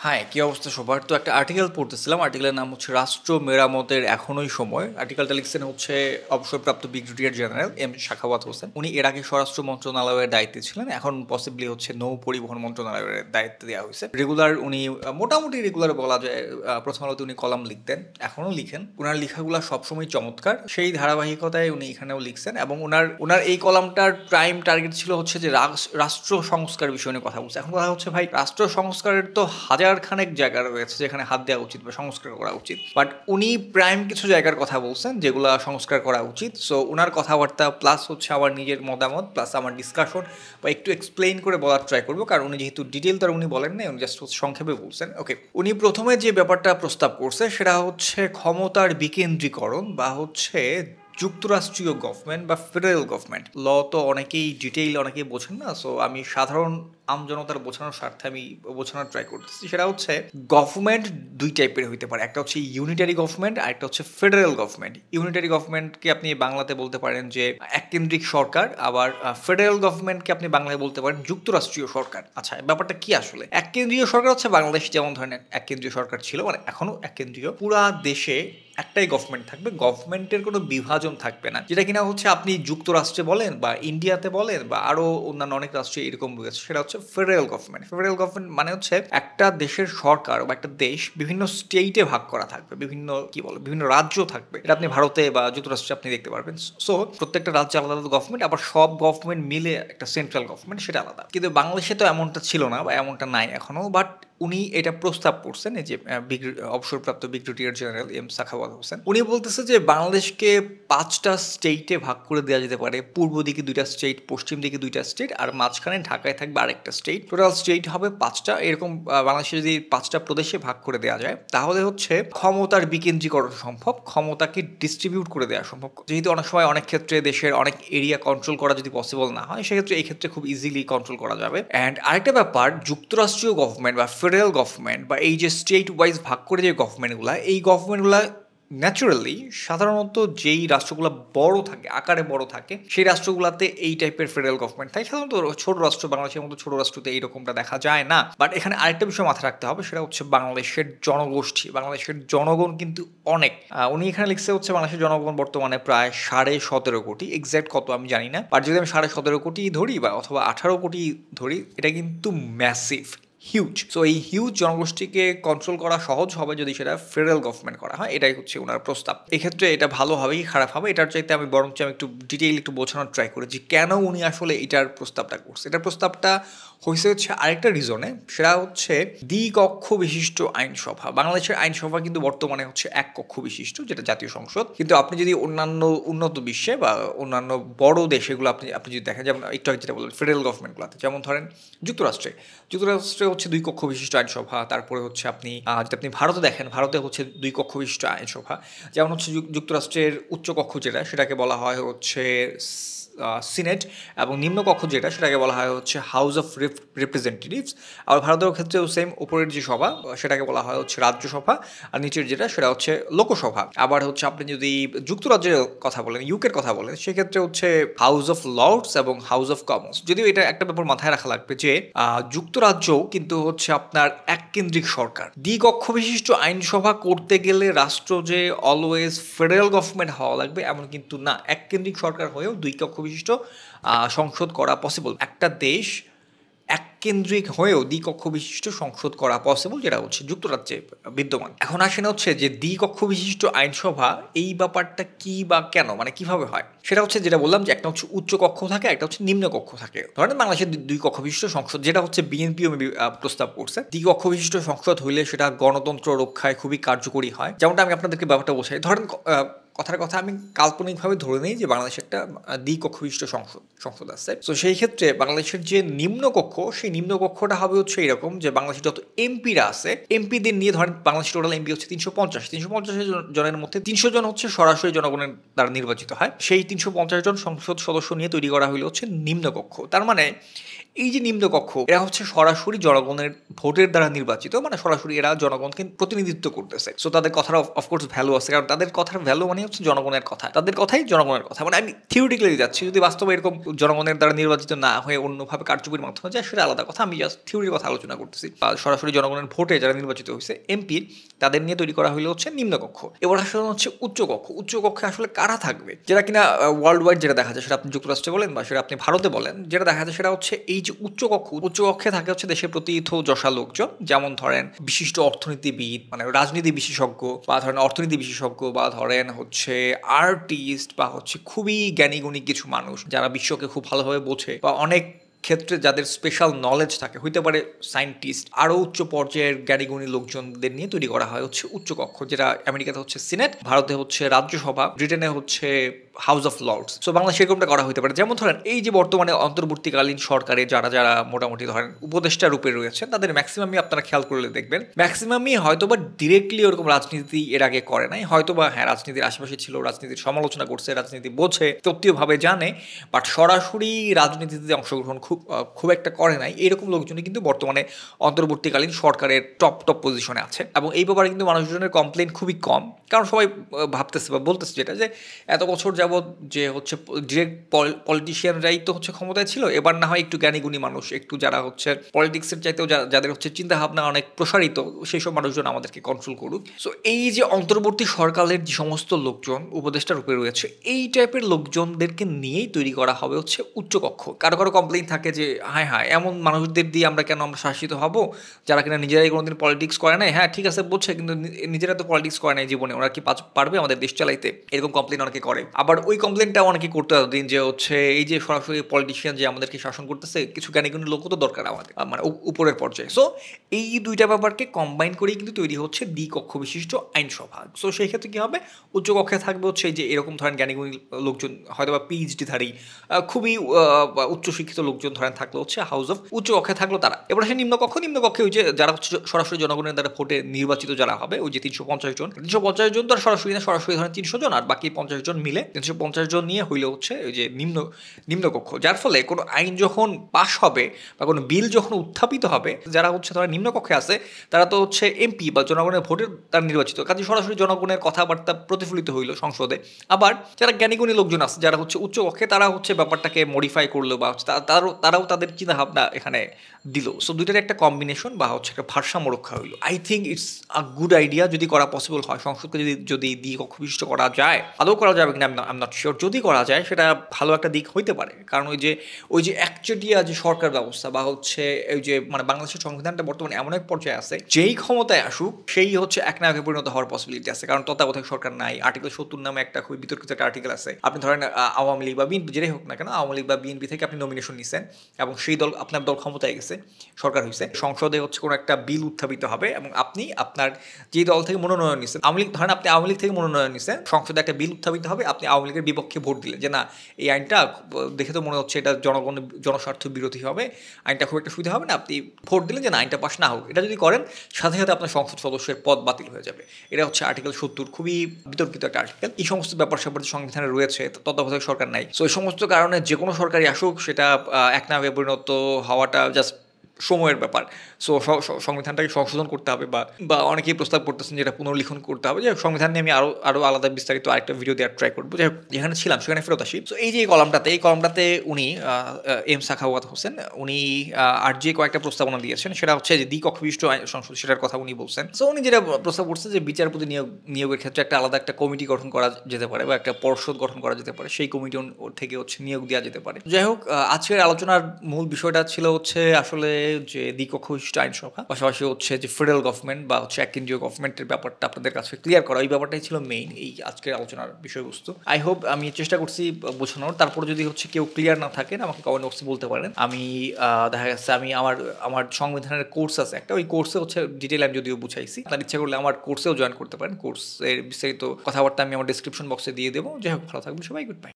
হ্যাঁ, কি অবস্থা সবার? তো একটা আর্টিকেল পড়তেছিলাম। আর্টিকেলের নাম হচ্ছে 'রাষ্ট্র মেরামতের এখনই সময়'। আর্টিকেলটা লিখছেন হচ্ছে অবসরপ্রাপ্ত ব্রিগেডিয়ার জেনারেল সাখাওয়াত হোসেন। উনি এর আগে স্বরাষ্ট্র মন্ত্রণালয়ের দায়িত্বে ছিলেন। এখন পসিবলি হচ্ছে নৌ পরিবহন মন্ত্রণালয়ের দায়িত্ব দেওয়া হয়েছে। রেগুলার উনি মোটামুটি রেগুলার বলা যায়। প্রথম আলোতে উনি কলাম লিখতেন, এখনো লিখেন। উনার লেখাগুলো সবসময় চমৎকার। সেই ধারাবাহিকতায় উনি এখানেও লিখছেন এবং উনার এই কলামটার প্রাইম টার্গেট ছিল হচ্ছে যে রাষ্ট্র সংস্কার বিষয় নিয়ে কথা বলছে। এখন কথা হচ্ছে ভাই, রাষ্ট্র সংস্কারের তো হাজার খানেক জায়গা রয়েছে যেখানে হাত দেওয়া উচিত বা সংস্কার করা উচিত, বাট উনি প্রাইম কিছু জায়গার কথা বলছেন যেগুলো সংস্কার করা উচিত। সো উনার কথাবার্তা প্লাস হচ্ছে আমার নিজের মতামত প্লাস আমার ডিসকাশন বা একটু এক্সপ্লেইন করে বলার ট্রাই করবো, কারণ উনি যেহেতু ডিটেল তার উনি বলেন না, উনি জাস্ট সংক্ষেপে বলছেন। ওকে, উনি প্রথমে যে ব্যাপারটা প্রস্তাব করছে সেটা হচ্ছে ক্ষমতার বিকেন্দ্রীকরণ বা হচ্ছে যুক্তরাষ্ট্রীয় গভর্নমেন্ট বা ফেডারেল গভর্নমেন্ট। ল তো অনেকেই ডিটেইল অনেকেই বোঝেন না, সো আমি সাধারণ আমজনতার বোঝানোর স্বার্থে আমি বোঝানোর ট্রাই করতেছি। সেটা হচ্ছে গভর্নমেন্ট দুই টাইপের হইতে পারে, একটা হচ্ছে ইউনিটারি গভর্নমেন্ট আর একটা হচ্ছে ফেডারেল গভর্নমেন্ট। ইউনিটারি গভর্নমেন্টকে আপনি বাংলাতে বলতে পারেন যে এককেন্দ্রিক সরকার, আবার ফেডারেল গভর্নমেন্টকে আপনি বাংলায় বলতে পারেন যুক্তরাষ্ট্রীয় সরকার। আচ্ছা, ব্যাপারটা কি আসলে? এককেন্দ্রীয় সরকার হচ্ছে বাংলাদেশ যেমন ধরেন এককেন্দ্রীয় সরকার ছিল, মানে এখনো এককেন্দ্রীয়, পুরা দেশে একটাই গভর্নমেন্ট থাকবে, গভর্নমেন্টের কোনো বিভাজন থাকবে না, যেটা কিনা হচ্ছে আপনি যুক্তরাষ্ট্রে বলেন বা ইন্ডিয়াতে বলেন বা আরো অন্যান্য অনেক রাষ্ট্রে এরকম রয়েছে। সেটা হচ্ছে ফেডারেল গভর্নমেন্ট। ফেডারেল গভর্নমেন্ট মানে হচ্ছে একটা দেশের সরকার বা একটা দেশ বিভিন্ন স্টেটে ভাগ করা থাকবে, বিভিন্ন রাজ্য থাকবে। এটা আপনি ভারতে বা যুক্তরাষ্ট্রে আপনি দেখতে পারবেন। সো প্রত্যেকটা রাজ্যে আলাদা আলাদা গভর্নমেন্ট, আবার সব গভর্নমেন্ট মিলে একটা সেন্ট্রাল গভর্নমেন্ট, সেটা আলাদা। কিন্তু বাংলাদেশে তো এমনটা ছিল না বা এমনটা নাই এখনো, বাট উনি এটা প্রস্তাব করছেন। এই যে অবসরপ্রাপ্ত ব্রিগেডিয়ার জেনারেল সাখাওয়াত হোসেন, উনি বলতেছে যে বাংলাদেশকে 5টা স্টেটে ভাগ করে দেওয়া যেতে পারে। পূর্ব দিকে 2টা স্টেট, পশ্চিম দিকে 2টা স্টেট, আর মাঝখানে ঢাকায় থাকবে আরেকটা স্টেট। টোটাল স্টেট হবে 5টা। এরকম বাংলাদেশে যদি 5টা প্রদেশে ভাগ করে দেওয়া যায় তাহলে হচ্ছে ক্ষমতার বিকেন্দ্রীকরণ সম্ভব, ক্ষমতাকে ডিস্ট্রিবিউট করে দেওয়া সম্ভব। যেহেতু অনেক সময় অনেক ক্ষেত্রে দেশের অনেক এরিয়া কন্ট্রোল করা যদি পসিবল না হয়, সেক্ষেত্রে এই ক্ষেত্রে খুব ইজিলি কন্ট্রোল করা যাবে। অ্যান্ড আরেকটা ব্যাপার, যুক্তরাষ্ট্রীয় গভর্নমেন্ট বা ফেডারেল গভর্নমেন্ট বা এই যে স্টেট ওয়াইজ ভাগ করে যে গভর্নমেন্টগুলো, এই গভর্নমেন্টগুলো ন্যাচুরালি সাধারণত যেই রাষ্ট্রগুলো বড় থাকে, আকারে বড় থাকে, সেই রাষ্ট্রগুলোতে এই টাইপের ফেডারেল গভর্নমেন্ট থাকে। সাধারণত ছোট রাষ্ট্র, বাংলাদেশের মতো ছোট রাষ্ট্রতে এইরকমটা দেখা যায় না। বাট এখানে আরেকটা বিষয় মাথায় রাখতে হবে, সেটা হচ্ছে বাংলাদেশের জনগোষ্ঠী। বাংলাদেশের জনগণ কিন্তু অনেক। উনি এখানে লিখছে হচ্ছে বাংলাদেশের জনগণ বর্তমানে প্রায় 17.5 কোটি। এক্স্যাক্ট কত আমি জানি না, বাট যদি আমি 17.5 কোটি ধরি বা অথবা 18 কোটি ধরি, এটা কিন্তু ম্যাসিভ, হিউজ। সো এই হিউজ জনগোষ্ঠীকে কন্ট্রোল করা সহজ হবে যদি সেটা ফেডারেল গভর্নমেন্ট করা হয়। এটাই হচ্ছে ওনার প্রস্তাব। এক্ষেত্রে এটা ভালো হবে কি খারাপ হবে, এটার চাইতে আমি বরঞ্চ আমি একটু ডিটেইল একটু বোঝানোর ট্রাই করি যে কেন উনি আসলে এটার প্রস্তাবটা করছে। এটার প্রস্তাবটা হয়েছে হচ্ছে আরেকটা রিজনে, সেটা হচ্ছে দ্বিকক্ষ বিশিষ্ট আইনসভা। বাংলাদেশের আইনসভা কিন্তু বর্তমানে হচ্ছে এক কক্ষ বিশিষ্ট, যেটা জাতীয় সংসদ। কিন্তু আপনি যদি অন্যান্য উন্নত বিশ্বে বা অন্যান্য বড় দেশগুলো আপনি যদি দেখেন, যেমন একটু আগে যেটা বললেন ফেডারেল গভর্নমেন্টগুলোতে, যেমন ধরেন যুক্তরাষ্ট্রে হচ্ছে 2 কক্ষ বিশিষ্ট আইনসভা। তারপরে হচ্ছে যদি আপনি ভারতে দেখেন, ভারতে হচ্ছে 2 কক্ষ বিশিষ্ট আইনসভা। যেমন হচ্ছে যুক্তরাষ্ট্রের উচ্চ কক্ষ যেটা, সেটাকে বলা হয় হচ্ছে সিনেট, এবং নিম্নকক্ষ যেটা, সেটাকে বলা হয় হচ্ছে হাউস অফ রিপ্রেজেন্টেটিভস। আর ভারতের ক্ষেত্রেও সেম, উপরের যে সভা সেটাকে বলা হয় হচ্ছে রাজ্যসভা, আর নিচের যেটা সেটা হচ্ছে লোকসভা। আবার হচ্ছে আপনি যদি যুক্তরাজ্যের কথা বলেন, ইউকের কথা বলেন, সেক্ষেত্রে হচ্ছে হাউস অফ লর্ডস এবং হাউস অফ কমন্স। যদিও এটা একটা ব্যাপার মাথায় রাখা লাগবে যে যুক্তরাজ্যও কিন্তু হচ্ছে আপনার এককেন্দ্রিক সরকার। দ্বিকক্ষ বিশিষ্ট আইনসভা করতে গেলে রাষ্ট্র যে অলওয়েজ ফেডারেল গভর্নমেন্ট হওয়া লাগবে এমন কিন্তু না। এককেন্দ্রিক সরকার হয়েও 2 কক্ষ বিশিষ্ট সংসদ করা পসিবল। একটা দেশ এককেন্দ্রিক হয়েও দ্বিকক্ষ বিশিষ্ট সংসদ করা পসিবল, যেটা হচ্ছে যুক্তরাজ্যে বিদ্যমান। এখন আসেন হচ্ছে যে দ্বিকক্ষ বিশিষ্ট আইনসভা, এই ব্যাপারটা কি বা কেন, মানে কিভাবে হয়, সেটা হচ্ছে যেটা বললাম যে একটা হচ্ছে উচ্চ কক্ষ থাকে, একটা হচ্ছে নিম্ন কক্ষ থাকে। ধরেন বাংলাদেশের 2 কক্ষ বিশিষ্ট সংসদ, যেটা হচ্ছে বিএনপিও প্রস্তাব করছে। দ্বিকক্ষ বিশিষ্ট সংসদ হইলে সেটা গণতন্ত্র রক্ষায় খুবই কার্যকরী হয়। যেমনটা আমি আপনাদেরকে ব্যাপারটা বোঝাই, ধরেন কথার কথা আমি কাল্পনিকভাবে ধরে নিই যে বাংলাদেশে একটা দ্বিকক্ষ বিশিষ্ট সংসদ আছে। তো সেই ক্ষেত্রে বাংলাদেশের যে নিম্নকক্ষ, সেই নিম্নকক্ষটা হবে হচ্ছে এরকম যে বাংলাদেশের যত এমপিরা আছে, এমপিদের নিয়ে ধরেন বাংলাদেশের টোটাল এমপি হচ্ছে 350 জনের মধ্যে 300 জন হচ্ছে সরাসরি জনগণের দ্বারা নির্বাচিত হয়। সেই 350 জন সংসদ সদস্য নিয়ে তৈরি করা হইলো হচ্ছে নিম্নকক্ষ। তার মানে এই যে নিম্নকক্ষ, এরা হচ্ছে সরাসরি জনগণের ভোটের দ্বারা নির্বাচিত, মানে সরাসরি এরা জনগণকে প্রতিনিধিত্ব করতেছে। সো তাদের কথার অফকোর্স ভ্যালু আছে, কারণ তাদের কথার ভ্যালু মানে মানেই হচ্ছে জনগণের কথা, তাদের কথাই জনগণের কথা। মানে আমি থিওরিটিক্যালি যাচ্ছি, যদি বাস্তবে এরকম জনগণের দ্বারা নির্বাচিত না হয়ে অন্যভাবে কারচুপির মাধ্যমে যায় সেটা আলাদা কথা। আমি জাস্ট থিওরির কথা আলোচনা করতেছি। সরাসরি জনগণের ভোটে যারা নির্বাচিত হয়েছে এমপি, তাদের নিয়ে তৈরি করা হলো হচ্ছে নিম্নকক্ষ। এবার আসলে হচ্ছে উচ্চকক্ষ। উচ্চকক্ষে আসলে কারা থাকবে, যেটা কিনা ওয়ার্ল্ড ওয়াইড যেটা দেখা যায়, সেটা আপনি যুক্তরাষ্ট্রে বলেন বা সেটা আপনি ভারতে বলেন, যেটা দেখা যায় সেটা হচ্ছে এই যে উচ্চকক্ষে থাকে হচ্ছে দেশের প্রতিথ যশা লোকজন, যেমন ধরেন বিশিষ্ট অর্থনীতিবিদ, মানে রাজনীতি বিশেষজ্ঞ, বা ধরেন অর্থনীতি বিশেষজ্ঞ, বা ধরেন হচ্ছে আর্টিস্ট, বা হচ্ছে খুবই জ্ঞানীগুণী কিছু মানুষ যারা বিশ্বকে খুব ভালোভাবে বোঝে, বা অনেক ক্ষেত্রে যাদের স্পেশাল নলেজ থাকে, হইতে পারে সায়েন্টিস্ট, আরও উচ্চ পর্যায়ের জ্ঞানীগুণী লোকজনদের নিয়ে তৈরি করা হয় হচ্ছে উচ্চকক্ষ, যেটা আমেরিকাতে হচ্ছে সিনেট, ভারতে হচ্ছে রাজ্যসভা, ব্রিটেনে হচ্ছে হাউস অফ লর্ডস। সো বাংলাদেশে এরকমটা করা হতে পারে। যেমন ধরেন এই যে বর্তমানে অন্তর্বর্তীকালীন সরকারে যারা যারা মোটামুটি ধরেন উপদেষ্টা রূপে রয়েছেন, তাদের ম্যাক্সিমামই আপনারা খেয়াল করলে দেখবেন ম্যাক্সিমামই হয়তোবা ডিরেক্টলি ওরকম রাজনীতি এর আগে করে নাই, হয়তোবা হ্যাঁ রাজনীতির আশেপাশে ছিল, রাজনীতির সমালোচনা করছে, রাজনীতি বোঝে, তত্ত্বীয়ভাবে জানে, বাট সরাসরি রাজনীতিতে অংশগ্রহণ খুব একটা করে নাই। এরকম লোকজনই কিন্তু বর্তমানে অন্তর্বর্তীকালীন সরকারের টপ পজিশনে আছে। এবং এই ব্যাপারে কিন্তু মানুষজনের কমপ্লেন খুবই কম, কারণ সবাই ভাবতেছে বা বলতেছে যেটা যে এত বছর যাবৎ যে হচ্ছে ডিরেক্ট পলিটিশিয়ানরাই তো হচ্ছে ক্ষমতায় ছিল, এবার না হয় একটু জ্ঞানীগুণী মানুষ, একটু যারা হচ্ছে পলিটিক্সের চাইতেও যাদের হচ্ছে চিন্তাভাবনা অনেক প্রসারিত, সেই সব মানুষজন আমাদেরকে কন্ট্রোল করুক। সো এই যে অন্তর্বর্তী সরকারের যে সমস্ত লোকজন উপদেষ্টা রূপে রয়েছে, এই টাইপের লোকজনদেরকে নিয়েই তৈরি করা হবে হচ্ছে উচ্চকক্ষ। কারো কারো কমপ্লেইন থাকে যে হ্যাঁ এমন মানুষদের দিয়ে আমরা কেন আমরা শাসিত হব, যারা কিনা নিজেরাই কোনোদিন পলিটিক্স করে নাই। হ্যাঁ ঠিক আছে বলছে, কিন্তু নিজেরা তো পলিটিক্স করে নাই জীবনে, ওরা কি পারবে আমাদের দেশ চালাইতে? এরকম কমপ্লেন অনেকে করে। আবার ওই কমপ্লেনটা অনেকে করতে দিন যে হচ্ছে এই যে সরাসরি পলিটিশিয়ান যে আমাদেরকে শাসন করতেছে, কিছু জ্ঞানীগুণী লোকও তো দরকার আমাদের, মানে উপরের পর্যায়ে। সো এই দুইটা ব্যাপারকে কম্বাইন করেই কিন্তু তৈরি হচ্ছে দ্বিকক্ষ বিশিষ্ট আইনসভা। সো সেই ক্ষেত্রে কি হবে, উচ্চকক্ষে থাকবে হচ্ছে যে এরকম ধরেন জ্ঞানীগুণী লোকজন, হয়তো বা পিএইচডি ধারী খুবই উচ্চশিক্ষিত লোকজন ধরেন থাকলো হচ্ছে হাউস অফ, উচ্চকক্ষে থাকলো তারা। এবার আসে নিম্নকক্ষে ওই যে যারা হচ্ছে সরাসরি জনগণের দ্বারা ভোটে নির্বাচিত যারা হবে, ওই যে 350 জন তো সরাসরি না, সরাসরি ধরেন 300 জন, আর বাকি 50 জন মিলে 350 জন নিয়ে হইলে হচ্ছে ওই যে নিম্নকক্ষ। যার ফলে কোনো আইন যখন পাশ হবে বা কোনো বিল যখন উত্থাপিত হবে, যারা হচ্ছে ধরেন নিম্নকক্ষে আছে তারা তো হচ্ছে এমপি বা জনগণের ভোটের তারা নির্বাচিত, কাজে সরাসরি জনগণের কথাবার্তা প্রতিফলিত হইল সংসদে। আবার যারা জ্ঞানীগুণী লোকজন আছে যারা হচ্ছে উচ্চকক্ষে, তারা হচ্ছে ব্যাপারটাকে মডিফাই করলো, বা তারাও তাদের চিন্তাভাবনা এখানে দিল। সো দুইটার একটা কম্বিনেশন বা হচ্ছে একটা ভারসাম্য রক্ষা হইলো। I think it's a good idea যদি করা পসিবল হয়, সংসদকে যদি দ্বিকক্ষ বিশিষ্ট করা যায়। আদৌ করা যাবে কিনা আই এম নট শিওর। যদি করা যায় সেটা ভালো একটা দিক হইতে পারে, কারণ ওই যে একচেটিয়া যে সরকার ব্যবস্থা, বা হচ্ছে ওই যে মানে বাংলাদেশের সংবিধানটা বর্তমানে এমন এক পর্যায়ে আছে, যেই ক্ষমতায় আসুক সেই হচ্ছে একনায়কে পরিণত হওয়ার পসিবিলিটি আছে, কারণ তত্ত্বাবধায়ক সরকার নাই। আর্টিকেল 70 নামে একটা খুবই বিতর্কিত একটা আর্টিকেল আছে। আপনি ধরেন আওয়ামী লীগ বা বিএনপি যেটাই হোক না কেন, আওয়ামী লীগ বা বিএনপি থেকে আপনি নমিনেশন নিছেন এবং সেই দল, আপনার দল ক্ষমতায় গেছে, সরকার হয়েছে, সংসদে হচ্ছে কোনো একটা বিল উত্থাপিত হবে এবং আপনি আপনার যে দল থেকে মনোনয়ন নিছেন, আওয়ামী লীগ ধরেন আপনি আওয়ামী লীগ থেকে মনোনয়ন নিছেন, সংসদে একটা বিল উত্থাপিত হবে, আপনি আওয়ামী লীগের বিপক্ষে ভোট দিলেন যে না এই আইনটা দেখে তো মনে হচ্ছে এটা জনস্বার্থ বিরোধী হবে, আইনটা খুব একটা সুবিধা হবে না, আপনি ভোট দিলেন যে না আইনটা পাস না হোক। এটা যদি করেন সাথে সাথে আপনার সংসদ সদস্যের পদ বাতিল হয়ে যাবে। এটা হচ্ছে আর্টিকেল 70, খুবই বিতর্কিত একটা আর্টিকেল। এই সমস্ত ব্যাপার স্যাপার সংবিধানে রয়েছে, তত্ত্বাবধায়ক সরকার নাই। সো এই সমস্ত কারণে যে কোনো সরকারই আসুক, সেটা একনায়কে পরিণত হওয়াটা জাস্ট সময়ের ব্যাপার। সো সংবিধানটাকে সংশোধন করতে হবে, বা অনেকেই প্রস্তাব করতেছেন যেটা পুনর্লিখন করতে হবে। যে সংবিধান নিয়ে আমি আরো আলাদা বিস্তারিত আরেকটা ভিডিও দেওয়ার ট্রাই করবো। যেখানে ছিলাম সেখানে ফেরত আসি। সো এই যে এই কলামটাতে উনি এম সাখাওয়াত হোসেন উনি আর যে কয়েকটা প্রস্তাবনা দিয়েছেন, সেটা হচ্ছে যে দ্বিকক্ষ বিশিষ্ট সংসদ, সেটার কথা উনি বলছেন। সো উনি যেটা প্রস্তাব করছেন যে বিচারপতি নিয়োগের ক্ষেত্রে একটা আলাদা একটা কমিটি গঠন করা যেতে পারে, বা একটা পর্ষদ গঠন করা যেতে পারে, সেই কমিটি থেকে হচ্ছে নিয়োগ দেওয়া যেতে পারে। যাই হোক, আজকের আলোচনার মূল বিষয়টা ছিল হচ্ছে আসলে যে দ্বিকক্ষ বিশিষ্ট আইনসভা, পাশাপাশি হচ্ছে যে ফেডারেল গভর্নমেন্ট বা হচ্ছে এক কেন্দ্রীয় গভর্নমেন্টের ব্যাপারটা আপনাদের কাছে ক্লিয়ার করা, এই ব্যাপারটাই ছিল মেইন এই আজকের আলোচনার বিষয়বস্তু। আই হোপ আমি চেষ্টা করছি বোঝানোর। তারপর যদি হচ্ছে কেউ ক্লিয়ার না থাকেন আমাকে কমেন্ট বক্সে বলতে পারেন। আমি দেখা গেছে আমি আমার সংবিধানের কোর্স আছে একটা, ওই কোর্সে হচ্ছে ডিটেল আমি যদিও বুঝাইছি, আপনার ইচ্ছা করলে আমার কোর্সেও জয়েন করতে পারেন। কোর্সের বিস্তারিত কথাবার্তা আমি আমার ডিসক্রিপশন বক্সে দিয়ে দেবো। যাই হোক, ভালো থাকবেন সবাই, গুড বাই।